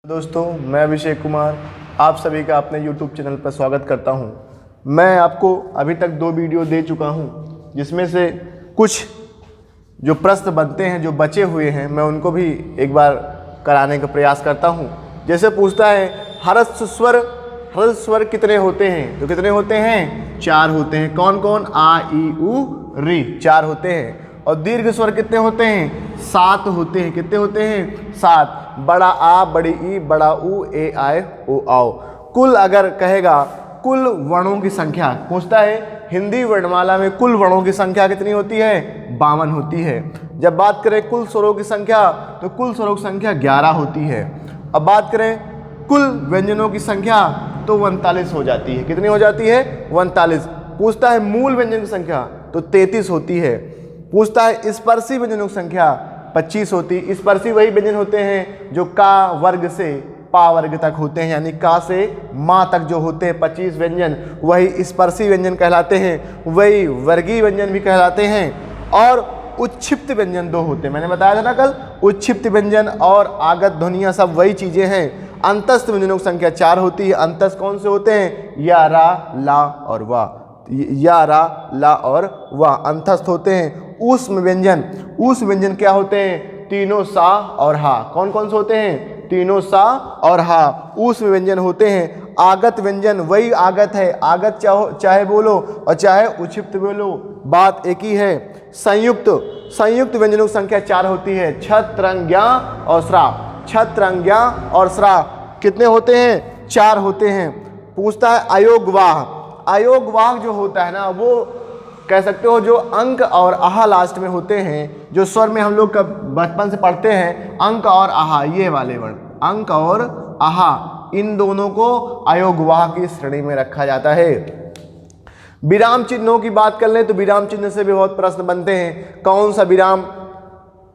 दोस्तों, मैं अभिषेक कुमार आप सभी का अपने YouTube चैनल पर स्वागत करता हूं। मैं आपको अभी तक 2 वीडियो दे चुका हूं, जिसमें से कुछ जो प्रश्न बनते हैं जो बचे हुए हैं मैं उनको भी एक बार कराने का प्रयास करता हूं। जैसे पूछता है ह्रस्व स्वर कितने होते हैं, तो कितने होते हैं? 4 होते हैं। कौन कौन? आ, ई, उ, री 4 होते हैं। और दीर्घ स्वर कितने होते हैं? 7 होते हैं। कितने होते हैं? 7। बड़ा आ, बड़ी ई, बड़ा ऊ, ए, आए, ओ, आओ। कुल अगर कहेगा कुल वर्णों की संख्या पूछता है, हिंदी वर्णमाला में कुल वर्णों की संख्या कितनी होती है? 52 होती है। जब बात करें कुल स्वरों की संख्या तो कुल स्वरों की संख्या 11 होती है। अब बात करें कुल व्यंजनों की संख्या तो 39 हो जाती है। कितनी हो जाती है? 39। पूछता है मूल व्यंजन की संख्या तो 33 होती है। पूछता है स्पर्शी व्यंजनों की संख्या 25 होती। स्पर्शी वही व्यंजन होते हैं जो का वर्ग से पा वर्ग तक होते हैं, यानी का से माँ तक जो होते हैं 25 व्यंजन, वही स्पर्शी व्यंजन कहलाते हैं। वही वर्गीय व्यंजन भी कहलाते हैं। और उच्छिप्त व्यंजन 2 होते हैं। मैंने बताया था ना कल, उच्छिप्त व्यंजन और आगत ध्वनियाँ सब वही चीज़ें हैं। अंतस्थ व्यंजनों की संख्या 4 होती है। अंतस्थ कौन से होते हैं? या, रा, ला और वाह। या, रा, ला और वाह अंतस्थ होते हैं। ऊष्म व्यंजन क्या होते हैं? तीनों सा और हा। कौन कौन से होते हैं? तीनों सा और हा ऊष्म व्यंजन होते हैं। आगत व्यंजन वही आगत है। आगत चाहे बोलो और चाहे उच्छिप्त बोलो, बात एक ही है। संयुक्त व्यंजनों की संख्या 4 होती है। छत्रंज्ञा और स्रा। छत्रंज्ञा और स्रा कितने होते हैं? 4 होते हैं। पूछता है अयोगवाह जो होता है ना, वो कह सकते हो जो अंक और आहा लास्ट में होते हैं, जो स्वर में हम लोग बचपन से पढ़ते हैं, अंक और आहा, ये वाले वर्ण अंक और आहा, इन दोनों को अयोगवाह की श्रेणी में रखा जाता है। विराम चिन्हों की बात कर लें तो विराम चिन्ह से भी बहुत प्रश्न बनते हैं। कौन सा विराम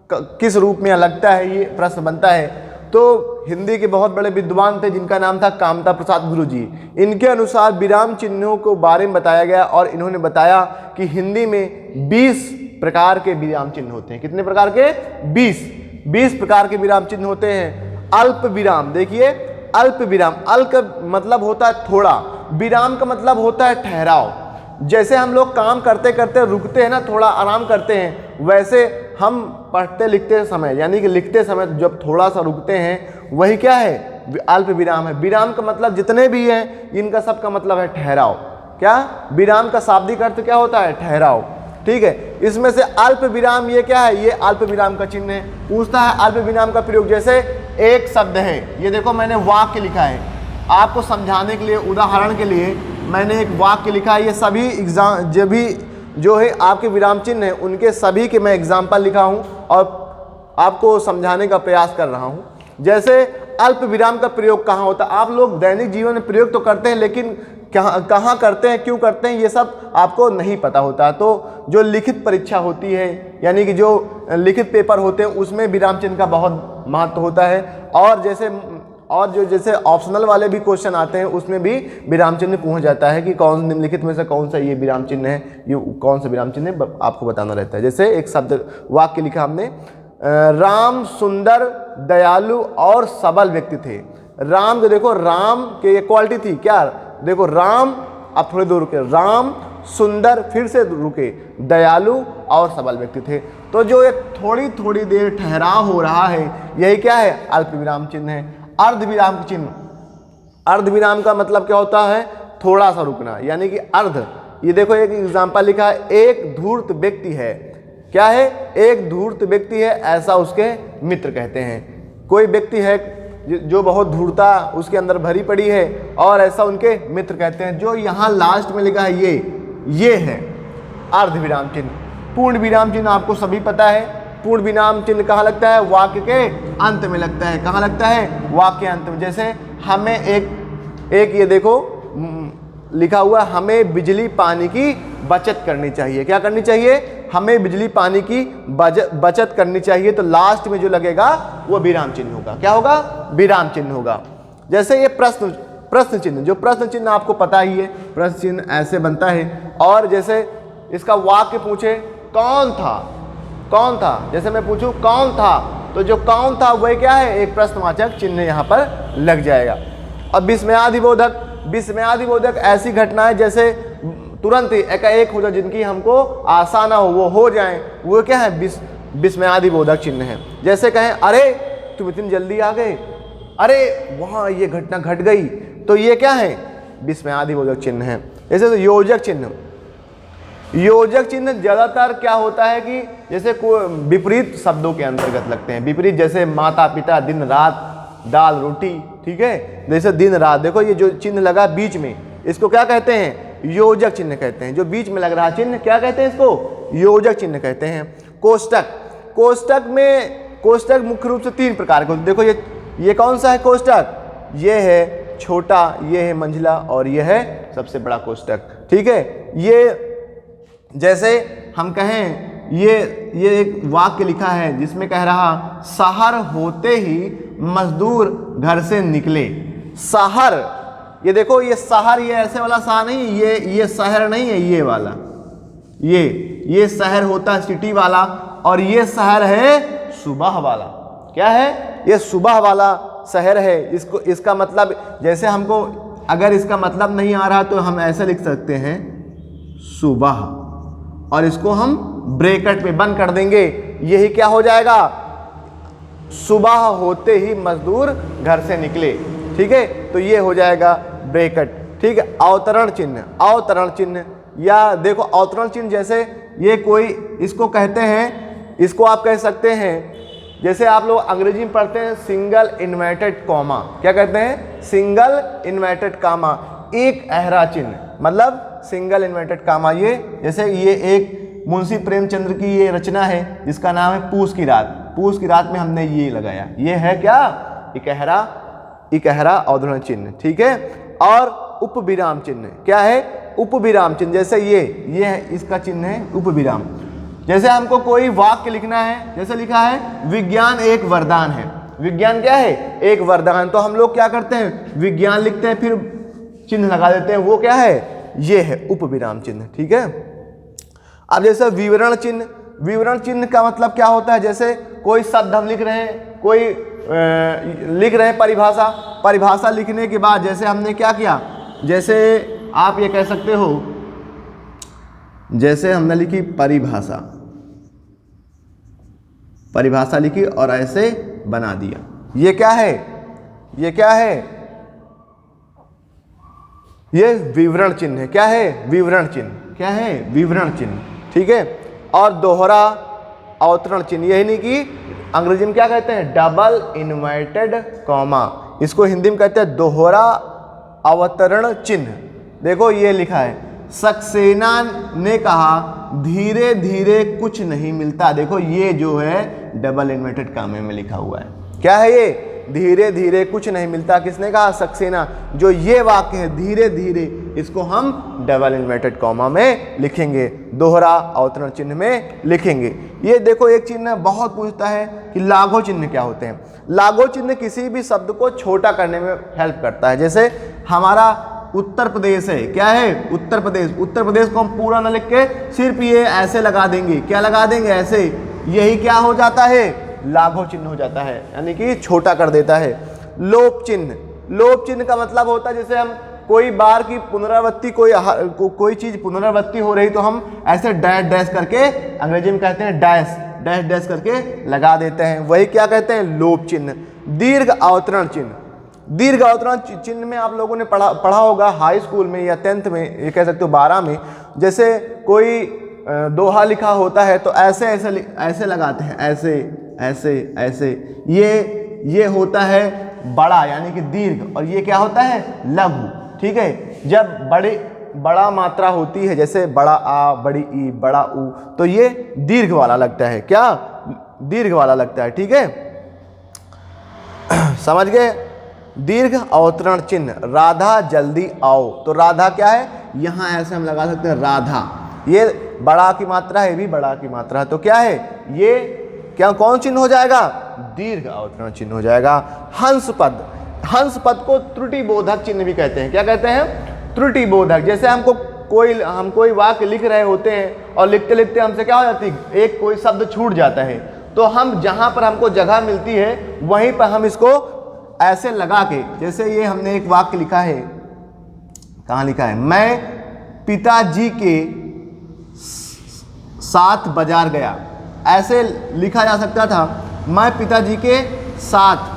किस रूप में लगता है, ये प्रश्न बनता है। तो हिंदी के बहुत बड़े विद्वान थे जिनका नाम था कामता प्रसाद गुरु जी। इनके अनुसार विराम चिन्हों को बारे में बताया गया और इन्होंने बताया कि हिंदी में 20 प्रकार के विराम चिन्ह होते हैं। कितने प्रकार के? 20 प्रकार के विराम चिन्ह होते हैं। अल्प विराम, देखिए अल्प विराम, अल्प का मतलब होता है थोड़ा, विराम का मतलब होता है ठहराव। जैसे हम लोग काम करते करते रुकते हैं ना, थोड़ा आराम करते हैं, वैसे हम पढ़ते लिखते समय, यानी कि लिखते समय जब थोड़ा सा रुकते हैं, वही क्या है? अल्प विराम है। विराम का मतलब जितने भी हैं इनका सबका मतलब है ठहराव। क्या? विराम का शाब्दिक अर्थ क्या होता है? ठहराव। ठीक है, इसमें से अल्प विराम ये क्या है? ये अल्प विराम का चिन्ह है। पूछता है अल्प विराम का प्रयोग, जैसे एक शब्द है, ये देखो मैंने वाक्य लिखा है, आपको समझाने के लिए, उदाहरण के लिए मैंने एक वाक्य लिखा है। ये सभी एग्जाम जो है आपके विराम चिन्ह है, उनके सभी के मैं एग्जाम्पल लिखा हूँ और आपको समझाने का प्रयास कर रहा हूँ। जैसे अल्प विराम का प्रयोग कहाँ होता है? आप लोग दैनिक जीवन में प्रयोग तो करते हैं, लेकिन कहाँ करते हैं, क्यों करते हैं, ये सब आपको नहीं पता होता। तो जो लिखित परीक्षा होती है, यानी कि जो लिखित पेपर होते हैं, उसमें विराम चिन्ह का बहुत महत्व होता है। और जैसे ऑप्शनल वाले भी क्वेश्चन आते हैं, उसमें भी विराम चिन्ह पूछा जाता है कि कौन निम्नलिखित में से कौन सा ये विराम चिन्ह है, ये कौन सा विराम चिन्ह है, आपको बताना रहता है। जैसे एक शब्द वाक्य लिखा हमने, राम सुंदर दयालु और सबल व्यक्ति थे। राम को देखो, राम के एक क्वालिटी थी क्या? देखो राम, अब थोड़ी दूर रुके, राम सुंदर, फिर से रुके, दयालु और सबल व्यक्ति थे। तो जो एक थोड़ी थोड़ी देर ठहराव हो रहा है, यही क्या है? अल्प विराम चिन्ह है। अर्धविराम चिन्ह, अर्धविराम का मतलब क्या होता है? थोड़ा सा रुकना, यानी कि अर्ध। ये देखो एक एग्जाम्पल लिखा है, एक धूर्त व्यक्ति है। क्या है? एक धूर्त व्यक्ति है, ऐसा उसके मित्र कहते हैं। कोई व्यक्ति है जो बहुत धूर्ता उसके अंदर भरी पड़ी है, और ऐसा उनके मित्र कहते हैं। जो यहाँ लास्ट में लिखा है ये है अर्धविराम चिन्ह। पूर्ण विराम चिन्ह आपको सभी पता है। पूर्ण विराम चिन्ह कहाँ लगता है? वाक्य के अंत में लगता है। कहाँ लगता है? वाक्य अंत में। जैसे हमें एक ये देखो लिखा हुआ, हमें बिजली पानी की बचत करनी चाहिए। क्या करनी चाहिए? हमें बिजली पानी की बचत करनी चाहिए। तो लास्ट में जो लगेगा वो विराम चिन्ह होगा। क्या होगा? विराम चिन्ह होगा। जैसे ये प्रश्न चिन्ह, जो प्रश्न चिन्ह आपको पता ही है, प्रश्न चिन्ह ऐसे बनता है। और जैसे इसका वाक्य पूछे, कौन था, जैसे मैं पूछूं कौन था, तो जो कौन था वही क्या है, एक प्रश्नवाचक चिन्ह यहाँ पर लग जाएगा। अब विस्मयादिबोधक, विस्मयादिबोधक ऐसी घटना है जैसे तुरंत एकाएक हो जाए, जिनकी हमको आशा ना हो वो हो जाए, वो क्या है, विस्मयादिबोधक चिन्ह है। जैसे कहें अरे तुम इतनी जल्दी आ गए, अरे वहाँ ये घटना घट गई, तो ये क्या है, विस्मयादिबोधक चिन्ह है। जैसे तो योजक चिन्ह, योजक चिन्ह ज्यादातर क्या होता है कि जैसे विपरीत शब्दों के अंतर्गत लगते हैं। विपरीत जैसे माता पिता, दिन रात, दाल रोटी, ठीक है। जैसे दिन रात, देखो ये जो चिन्ह लगा बीच में, इसको क्या कहते हैं, योजक चिन्ह कहते हैं। जो बीच में लग रहा चिन्ह क्या कहते हैं, इसको योजक चिन्ह कहते हैं। कोष्टक, कोष्टक में, कोष्टक मुख्य रूप से 3 प्रकार के होते हैं। देखो ये कौन सा है कोष्टक, ये है छोटा, ये है मंझला, और ये है सबसे बड़ा कोष्टक, ठीक है। ये जैसे हम कहें ये एक वाक्य लिखा है जिसमें कह रहा शहर होते ही मजदूर घर से निकले। शहर, ये देखो ये शहर, ये ऐसे वाला शहर नहीं, ये शहर नहीं है, ये वाला, ये शहर होता है सिटी वाला, और ये शहर है सुबह वाला। क्या है, ये सुबह वाला शहर है। इसको, इसका मतलब जैसे हमको अगर इसका मतलब नहीं आ रहा तो हम ऐसे लिख सकते हैं सुबह, और इसको हम ब्रैकेट में बंद कर देंगे, यही क्या हो जाएगा, सुबह होते ही मजदूर घर से निकले, ठीक है। तो ये हो जाएगा ब्रैकेट, ठीक है। अवतरण चिन्ह, अवतरण चिन्ह, या देखो अवतरण चिन्ह जैसे ये कोई, इसको कहते हैं, इसको आप कह सकते हैं जैसे आप लोग अंग्रेजी में पढ़ते हैं सिंगल इन्वर्टेड कॉमा, क्या कहते हैं, सिंगल इन्वर्टेड कॉमा, एक अहरा चिन्ह, मतलब सिंगल इन्वर्टेड कामा। ये जैसे ये एक मुंशी प्रेमचंद्र की ये रचना है जिसका नाम है पूस की रात। पूस की रात में हमने ये लगाया, ये है क्या, इकहरा, इकहरा अवतरण चिन्ह, ठीक है। और उपविराम चिन्ह, क्या है, उपविराम चिन्ह, जैसे ये है, इसका चिन्ह है उपविराम। जैसे हमको कोई वाक्य लिखना है, जैसे लिखा है विज्ञान एक वरदान है। विज्ञान क्या है, एक वरदान, तो हम लोग क्या करते हैं, विज्ञान लिखते हैं फिर चिन्ह लगा देते हैं, वो क्या है, ये है उपविराम चिन्ह, ठीक है। अब जैसे विवरण चिन्ह, विवरण चिन्ह का मतलब क्या होता है, जैसे कोई शब्द हम लिख रहे हैं, कोई लिख रहे हैं परिभाषा, परिभाषा लिखने के बाद जैसे हमने क्या किया, जैसे आप ये कह सकते हो, जैसे हमने लिखी परिभाषा, परिभाषा लिखी और ऐसे बना दिया, ये क्या है, ये क्या है, ये विवरण चिन्ह है। क्या है, विवरण चिन्ह, क्या है, विवरण चिन्ह, ठीक है। और दोहरा अवतरण चिन्ह, यही नहीं कि अंग्रेजी में क्या कहते हैं, डबल इन्वर्टेड कॉमा, इसको हिंदी में कहते हैं दोहरा अवतरण चिन्ह। देखो ये लिखा है, सक्सेना ने कहा धीरे धीरे कुछ नहीं मिलता। देखो ये जो है डबल इन्वर्टेड कॉमा में लिखा हुआ है, क्या है ये, धीरे धीरे कुछ नहीं मिलता। किसने कहा, सक्सेना। जो ये वाक्य है धीरे धीरे, इसको हम डबल इन्वर्टेड कॉमा में लिखेंगे, दोहरा अवतरण चिन्ह में लिखेंगे। ये देखो एक चिन्ह बहुत पूछता है कि लाघव चिन्ह क्या होते हैं। लाघव चिन्ह किसी भी शब्द को छोटा करने में हेल्प करता है। जैसे हमारा उत्तर प्रदेश है, क्या है, उत्तर प्रदेश, उत्तर प्रदेश को हम पूरा ना लिख के सिर्फ ये ऐसे लगा देंगे, क्या लगा देंगे, ऐसे, यही क्या हो जाता है, लाघव चिन्ह हो जाता है, यानी कि छोटा कर देता है। लोप चिन्ह, लोप चिन्ह का मतलब होता है जैसे हम कोई बार की पुनरावृत्ति, कोई चीज पुनरावृत्ति हो रही तो हम ऐसे डैश डैश करके, अंग्रेजी में कहते हैं डैश, डैश डैश करके लगा देते हैं, वही क्या कहते हैं, लोप चिन्ह। दीर्घ अवतरण चिन्ह, दीर्घ अवतरण चिन्ह में आप लोगों ने पढ़ा होगा हाई स्कूल में या 10th में, ये कह सकते हो 12 में। जैसे कोई दोहा लिखा होता है तो ऐसे ऐसे ऐसे लगाते हैं, ऐसे ऐसे ऐसे, ये होता है बड़ा यानी कि दीर्घ, और ये क्या होता है, लघु, ठीक है। जब बड़ा मात्रा होती है, जैसे बड़ा आ, बड़ी ई, बड़ा ऊ, तो ये दीर्घ वाला लगता है, क्या, दीर्घ वाला लगता है, ठीक है। समझ गए। दीर्घ अवतरण चिन्ह, राधा जल्दी आओ, तो राधा क्या है, यहां ऐसे हम लगा सकते हैं राधा, ये बड़ा की मात्रा है, भी बड़ा की मात्रा है, तो क्या है, ये क्या, कौन चिन्ह हो जाएगा, दीर्घ अवतरण चिन्ह हो जाएगा। हंस पद, हंस पद को त्रुटि बोधक चिन्ह भी कहते हैं, क्या कहते हैं, त्रुटि बोधक। जैसे हम कोई वाक्य लिख रहे होते हैं और लिखते लिखते हमसे क्या हो जाती है, एक कोई शब्द छूट जाता है, तो हम जहां पर हमको जगह मिलती है वहीं पर हम इसको ऐसे लगा के, जैसे ये हमने एक वाक्य लिखा है, कहाँ लिखा है, मैं पिताजी के साथ बाजार गया, ऐसे लिखा जा सकता था, मैं पिताजी के साथ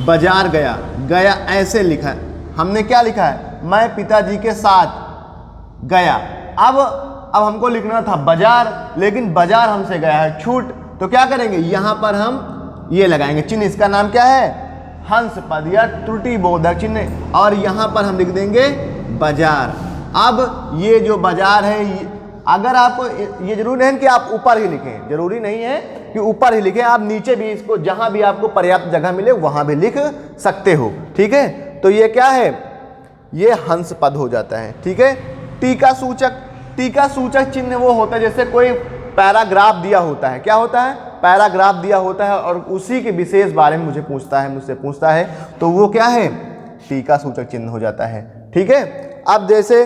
बाजार गया, गया ऐसे लिखा है, हमने क्या लिखा है, मैं पिताजी के साथ गया। अब हमको लिखना था बाजार, लेकिन बाजार हमसे गया है, छूट, तो क्या करेंगे, यहां पर हम ये लगाएंगे चिन्ह, इसका नाम क्या है, हंस पद या त्रुटि बोधक चिन्ह, और यहां पर हम लिख देंगे बाजार। अब ये जो बाजार है, अगर आपको ये जरूरी नहीं कि आप ऊपर ही लिखें, जरूरी नहीं है कि ऊपर ही लिखें, आप नीचे भी इसको जहां भी आपको पर्याप्त जगह मिले वहां भी लिख सकते हो, ठीक है। तो ये क्या है, ये हंस पद हो जाता है, ठीक है। टीका सूचक चिन्ह वो होता है जैसे कोई पैराग्राफ दिया होता है, क्या होता है, पैराग्राफ दिया होता है और उसी के विशेष बारे में मुझसे पूछता है, तो वो क्या है, टीका सूचक चिन्ह हो जाता है, ठीक है। अब जैसे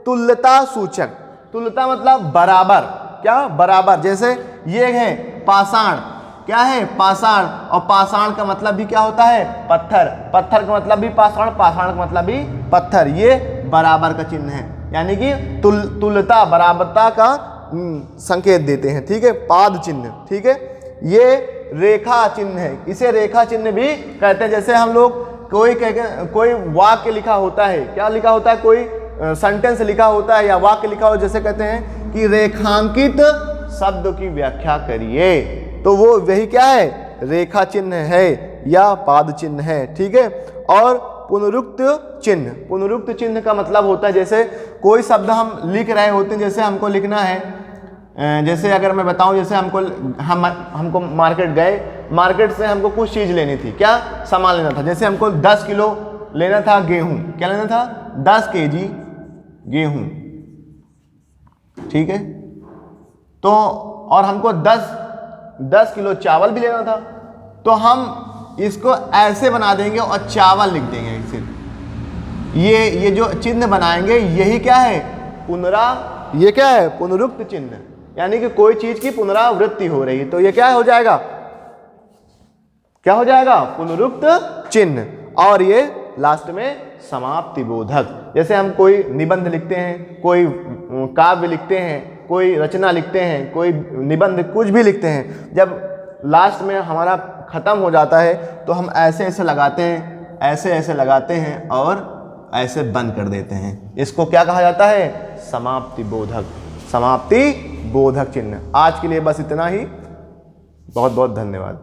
तुल्यता सूचक, तुल्यता मतलब बराबर, क्या, बराबर, जैसे ये है पाषाण, क्या है, पाषाण, और पाषाण का मतलब भी क्या होता है, पत्थर, पत्थर का मतलब भी पाषाण, पाषाण का मतलब भी पत्थर, ये बराबर का चिन्ह है, यानी कि तुल्यता, बराबरता का संकेत देते हैं, ठीक है। पाद चिन्ह, ठीक है, ये रेखा चिन्ह है, इसे रेखा चिन्ह भी कहते हैं। जैसे हम लोग कोई वाक्य लिखा होता है, क्या लिखा होता है, कोई सेंटेंस लिखा होता है या वाक्य लिखा हो, जैसे कहते हैं कि रेखांकित शब्द की व्याख्या करिए, तो वो वही क्या है, रेखा चिन्ह है या पाद चिन्ह है, ठीक है। और पुनरुक्त चिन्ह का मतलब होता है जैसे कोई शब्द हम लिख रहे होते हैं, जैसे हमको लिखना है, जैसे अगर मैं बताऊं, जैसे हमको मार्केट गए, मार्केट से हमको कुछ चीज़ लेनी थी, क्या सामान लेना था, जैसे हमको 10 किलो लेना था गेहूं, क्या लेना था, 10 केजी गेहूं, ठीक है। तो और हमको 10 किलो चावल भी लेना था, तो हम इसको ऐसे बना देंगे और चावल लिख देंगे सिर्फ, ये जो चिन्ह बनाएंगे यही क्या है, ये क्या है, पुनरुक्त चिन्ह, यानी कि कोई चीज की पुनरावृत्ति हो रही है, तो ये क्या हो जाएगा, क्या हो जाएगा, पुनरुक्त चिन्ह। और ये लास्ट में समाप्ति बोधक, जैसे हम कोई निबंध लिखते हैं, कोई काव्य लिखते हैं, कोई रचना लिखते हैं, कोई निबंध, कुछ भी लिखते हैं, जब लास्ट में हमारा खत्म हो जाता है तो हम ऐसे ऐसे लगाते हैं, ऐसे लगाते हैं और ऐसे बंद कर देते हैं, इसको क्या कहा जाता है, समाप्ति बोधक चिन्ह। आज के लिए बस इतना ही, बहुत बहुत धन्यवाद।